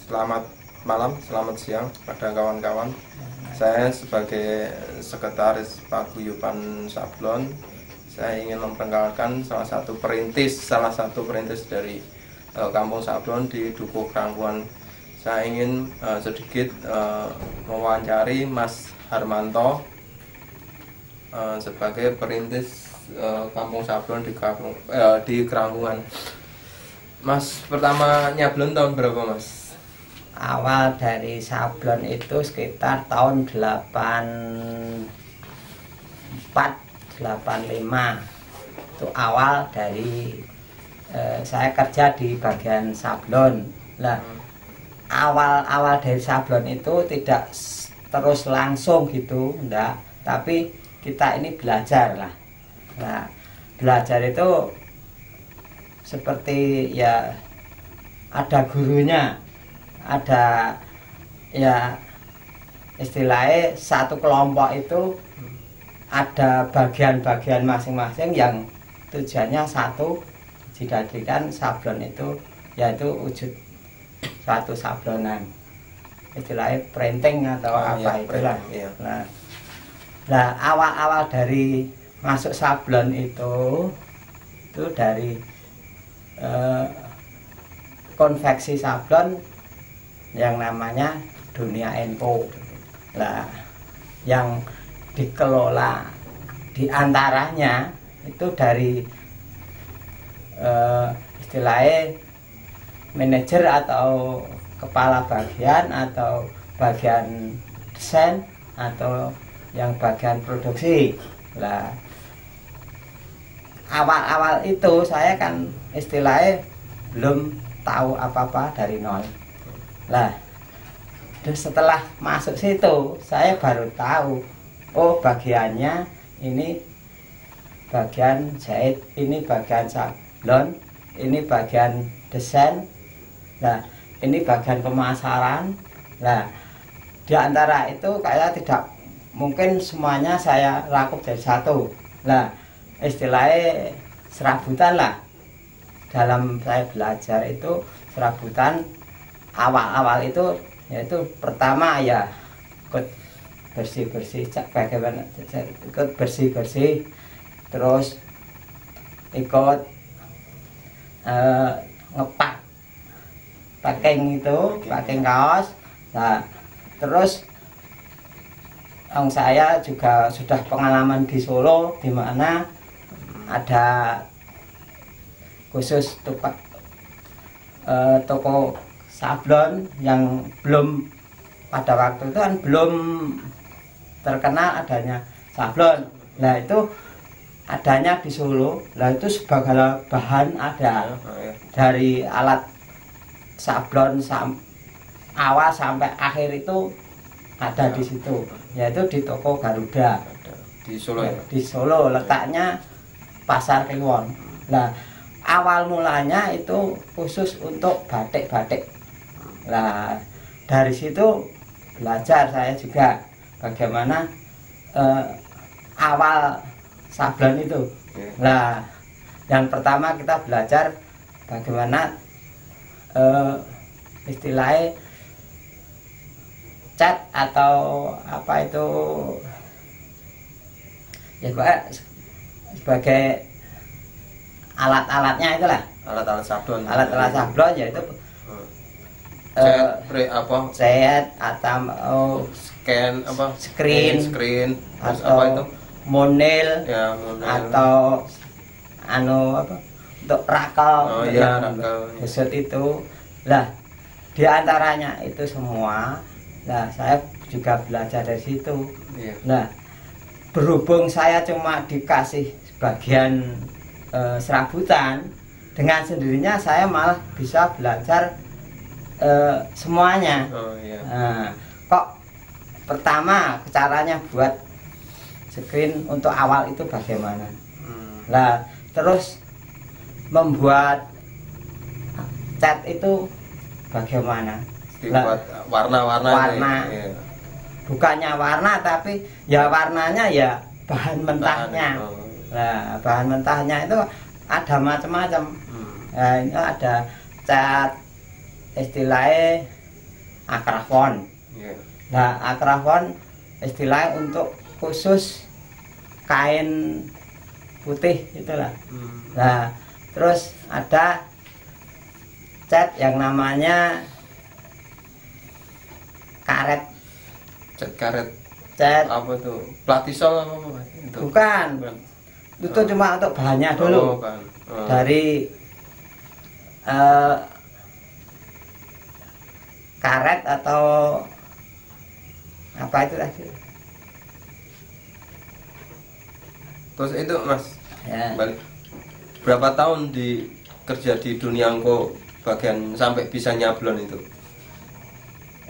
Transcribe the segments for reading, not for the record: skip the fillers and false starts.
Selamat malam, selamat siang pada kawan-kawan. Saya sebagai sekretaris Paguyuban Sablon, saya ingin memperkenalkan salah satu perintis dari Kampung Sablon di Dukuh Krangkungan. Saya ingin sedikit mewawancari Mas Harmanto sebagai perintis Kampung Sablon di Krangkungan. Mas pertama nyablon tahun berapa, Mas? Awal dari sablon itu sekitar tahun 84, 85. Itu awal dari saya kerja di bagian sablon. Lah, awal dari sablon itu tidak terus langsung gitu, enggak. Tapi kita ini belajar lah. Nah, belajar itu seperti ya ada gurunya, ada ya istilahnya satu kelompok itu ada bagian-bagian masing-masing yang tujuannya satu, dijadikan sablon itu yaitu wujud satu sablonan, istilahnya printing atau apa itulah. Nah, awal-awal dari masuk sablon itu dari konveksi sablon yang namanya Dunia Info. Nah, yang dikelola diantaranya itu dari istilahnya manajer atau kepala bagian atau bagian desain atau yang bagian produksi. Nah, awal-awal itu saya kan istilahnya belum tahu apa-apa dari nol. Lah, setelah masuk situ saya baru tahu, oh bagiannya ini bagian jahit, ini bagian sablon, ini bagian desain, nah ini bagian pemasaran. Nah, di antara itu kayak tidak mungkin semuanya saya lakukan jadi satu. Nah, istilahnya serabutan lah. Dalam saya belajar itu serabutan awal-awal itu yaitu pertama ya ikut bersih-bersih, bagaimana ikut bersih-bersih, terus ikut ngepak packing itu, packing kaos. Nah, terus saya juga sudah pengalaman di Solo, di mana ada khusus toko sablon yang belum, pada waktu itu kan belum terkenal adanya sablon. Nah, itu adanya di Solo. Nah, itu sebagai bahan ada dari alat sablon awal sampai akhir itu ada di situ, yaitu di toko Garuda di Solo. Ya? Di Solo, letaknya Pasar Kliwon. Nah, awal mulanya itu khusus untuk batik-batik. Nah, dari situ belajar saya juga bagaimana awal sablon itu. Nah, yang pertama kita belajar bagaimana istilahnya cat atau apa itu ya Pak, sebagai alat-alatnya itulah, alat-alat sablon yaitu cat atau screen atau apa itu monil, ya, atau untuk rakel, rakel itu lah, diantaranya itu semua. Nah, saya juga belajar dari situ. Nah, berhubung saya cuma dikasih sebagian serabutan, dengan sendirinya saya malah bisa belajar semuanya. Nah, kok pertama caranya buat screen untuk awal itu bagaimana? Nah, terus membuat cat itu bagaimana? Dibuat warna. Bukannya warna, tapi ya warnanya ya bahan mentahnya. Nah, bahan mentahnya itu ada macam-macam. Nah, ini ada cat istilahnya akrafon. Iya. Nah, akrafon istilahnya untuk khusus kain putih itulah. Nah, terus ada cat yang namanya karet. Cat karet. Cat Apa tuh? Platisol apa Mas? Itu. bukan. Itu cuma untuk bahannya dulu. Oh, kan. Dari karet atau apa itu tadi? Terus itu Mas, Ya. balik berapa tahun di kerja di dunia engko bagian sampai bisa nyablon itu?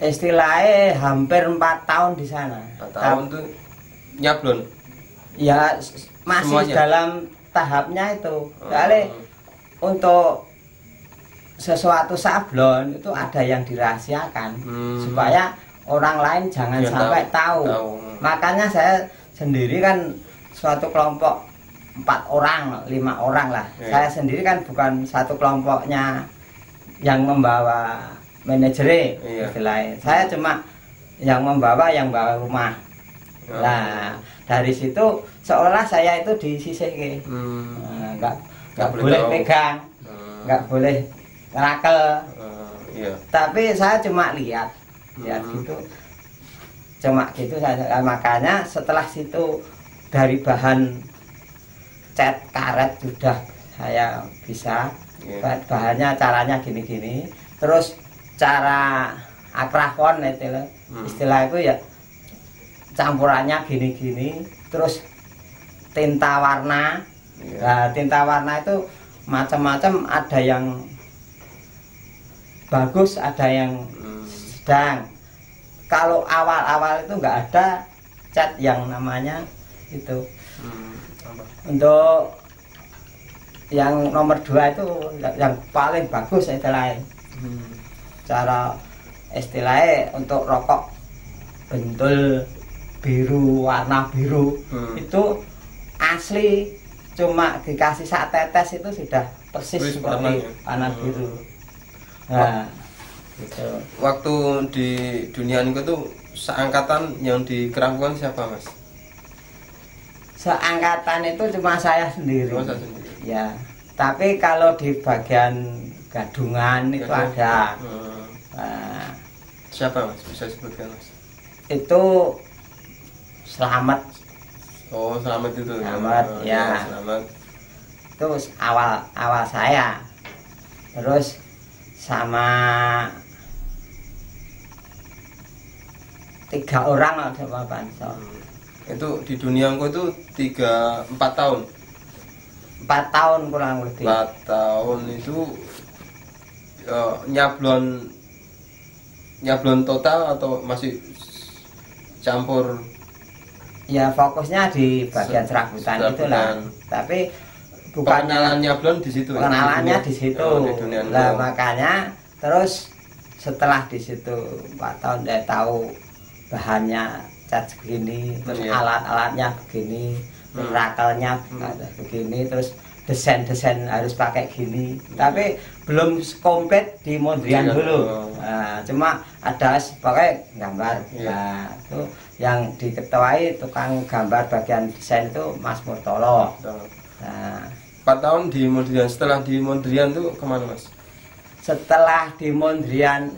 Istilahnya hampir 4 tahun di sana. 4 tahun tuh nyablon. Ya masih Semuanya? dalam tahapnya itu. Soalnya untuk sesuatu sablon itu ada yang dirahasiakan supaya orang lain jangan Biar sampai tahu. Makanya saya sendiri kan suatu kelompok 4 orang, 5 orang lah. Saya sendiri kan bukan satu kelompoknya yang membawa manajer istilahnya. Saya cuma yang bawa rumah. Nah, dari situ seolah saya itu disisihke. Nggak boleh pegang, nggak boleh ngerakel. Iya. Tapi saya cuma lihat gitu. Cuma gitu saja. Makanya setelah situ dari bahan cat karet sudah saya bisa. Bahannya caranya gini-gini. Terus cara akrafon itu istilah itu ya campurannya gini-gini. Terus tinta warna. Nah, tinta warna itu macam-macam, ada yang bagus, ada yang sedang. Kalau awal-awal itu nggak ada cat yang namanya itu. Untuk yang nomor 2 itu yang paling bagus istilahnya. Cara istilahnya untuk rokok bentul biru, warna biru itu asli, cuma dikasih sak tetes itu sudah persis seperti warna biru. Nah, gitu. Waktu di dunia itu tuh seangkatan yang di Kerangkungan siapa Mas? Seangkatan itu cuma saya sendiri. Ya, tapi kalau di bagian gadungan itu ada. Nah, siapa Mas? Bisa sebutkan Mas? Itu Selamat. Oh, Selamat itu. Selamat, ya. Selamat. Itu awal saya. Terus sama 3 orang sama Panso. Itu di dunia engko itu 4 tahun. 4 tahun kurang lebih. 4 tahun itu nyablon total atau masih campur? Ya fokusnya di bagian serabutan itulah. Tapi bukan pengenalan nyablon di situ. Pengenalannya di situ. Lah makanya terus setelah di situ 4 tahun saya tahu bahannya cat segini, terus alat-alatnya begini, rakelnya begini, terus desain harus pakai gini. Tapi belum komplit di Mondrian dulu. Nah, cuma ada pakai gambar. Nah, itu yang diketuai tukang gambar bagian desain itu Mas Murtolo. Nah, 4 tahun di Mondrian. Setelah di Mondrian tuh kemana Mas? Setelah di Mondrian,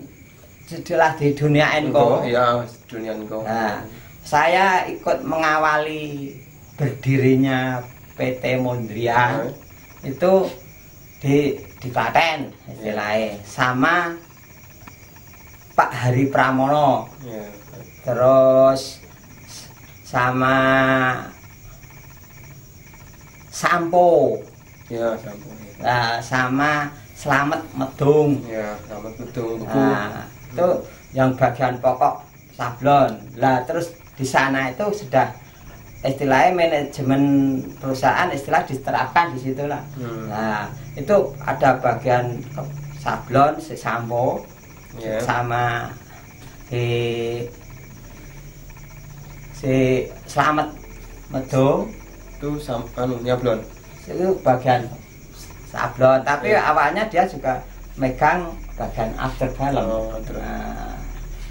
setelah di dunia Enko. Ya, dunia Enko. Nah, saya ikut mengawali berdirinya PT Mondrian. Itu di Klaten istilahnya, sama Pak Hari Pramono. Terus sama Sampo. Ya, Sampo. Nah, sama Slamet Medung. Ya, Slamet Medung. Nah, itu yang bagian pokok sablon. Lah terus di sana itu sudah istilahnya manajemen perusahaan istilah diterapkan di situ lah. Nah, itu ada bagian sablon, si Sampo, sama si Slamet Medung itu nyablon. itu bagian sablon, tapi awalnya dia juga megang bagian after film. Terus.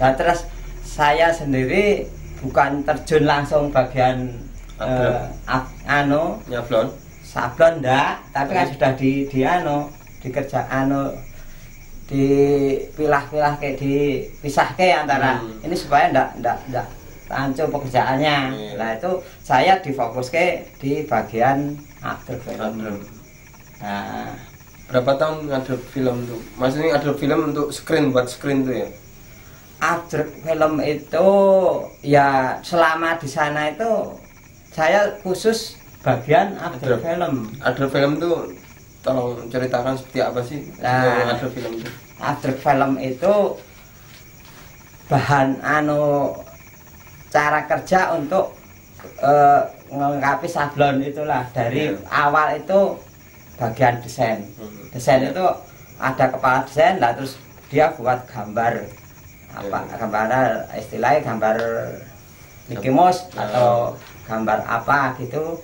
Nah, terus saya sendiri bukan terjun langsung bagian nyablon sablon ndak, tapi kan sudah dikerja dipilah-pilah kayak dipisahke antara ini supaya ndak hancur pekerjaannya. Nah itu saya difokuske di bagian after film. Nah, berapa tahun ngadrop film tuh? Maksudnya ngadrop film untuk buat screen tuh ya? After film itu ya selama di sana itu saya khusus bagian after film. After film tuh tolong ceritakan seperti apa sih? Nah, after film itu? After film itu bahan cara kerja untuk melengkapi sablon itulah. Dari awal itu bagian desain. Desain itu ada kepala desain, lah terus dia buat gambar gambar istilahnya gambar Mickey Mouse atau gambar apa gitu,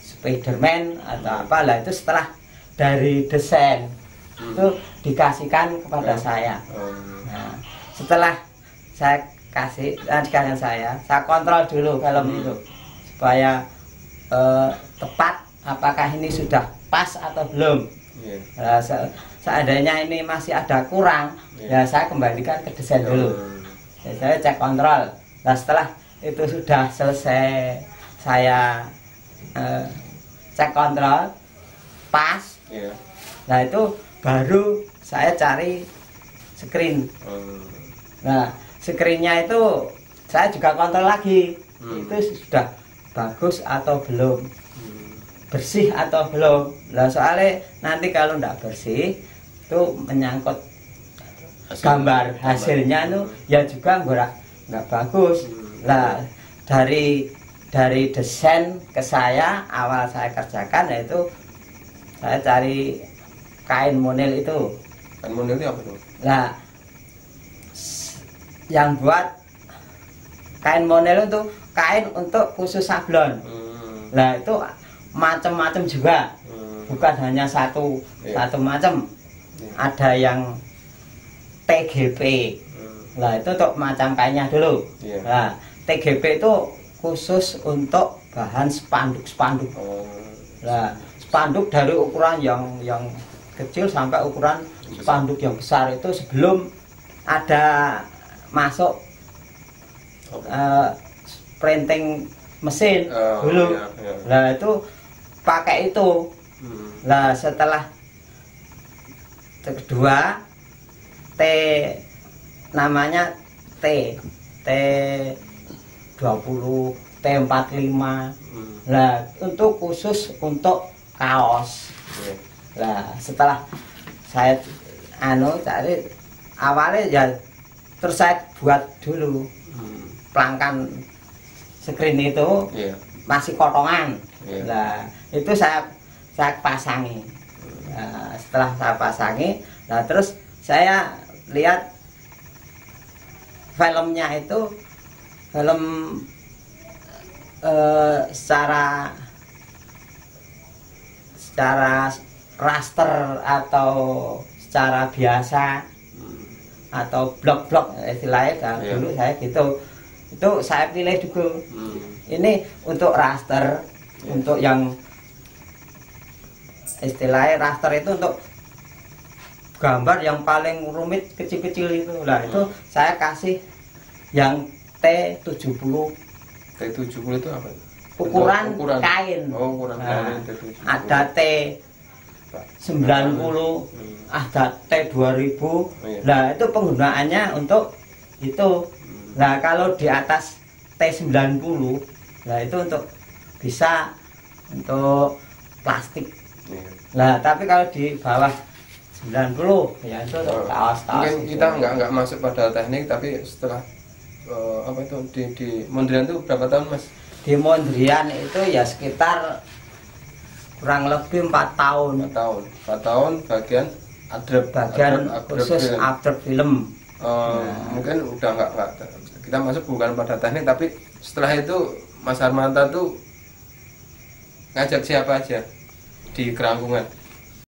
Spiderman atau apa lah. Itu setelah dari desain itu dikasihkan kepada saya. Nah, setelah saya dikasihkan saya kontrol dulu film itu supaya tepat, apakah ini sudah pas atau belum. Nah, seandainya ini masih ada kurang, ya saya kembalikan ke desain dulu. Saya cek kontrol. Nah setelah itu sudah selesai, saya cek kontrol pas. Nah itu baru saya cari screen. Nah screennya itu saya juga kontrol lagi, itu sudah bagus atau belum, bersih atau belum. Lah soalnya nanti kalau tidak bersih itu menyangkut gambar hasilnya itu ya juga nggak bagus. Lah dari desain ke saya awal saya kerjakan yaitu saya cari kain monil itu. Kain monil itu apa tuh? Nah yang buat kain monil itu kain untuk khusus sablon. Nah itu macam-macam juga, bukan hanya satu macam. Ada yang TGP. Nah itu untuk macam kainnya dulu. Nah TGP itu khusus untuk bahan spanduk. Nah spanduk dari ukuran yang kecil sampai ukuran spanduk yang besar itu sebelum ada masuk printing mesin dulu. Nah itu pakai itu. Nah setelah kedua namanya T20, T45. Nah untuk khusus untuk kaos. Nah setelah saya cari awalnya ya terus saya buat dulu pelangkan screen itu masih kotongan. Nah itu saya pasangi. Nah, setelah saya pasangi, nah terus saya lihat filmnya itu film secara raster atau secara biasa atau blok-blok istilahnya dulu saya gitu. Itu saya pilih dulu. Ini untuk raster, untuk yang istilahnya raster itu untuk gambar yang paling rumit kecil-kecil itu. Nah itu saya kasih yang T70. T70 itu apa? Ukuran kain. Ukuran kain T70. Ada T90, ada T2000. Nah itu penggunaannya untuk itu. Nah kalau di atas T90, nah itu untuk bisa untuk plastik. Nah tapi kalau di bawah 90 ya itu untuk kaos. Mungkin kita nggak masuk pada teknik, tapi setelah apa itu di Mondrian itu berapa tahun Mas? Di Mondrian itu ya sekitar kurang lebih 4 tahun. 4 tahun bagian khusus after film. Mungkin udah nggak kita masuk bukan pada teknik, tapi setelah itu Mas Harmanta tuh ngajak siapa aja di Kerangkungan?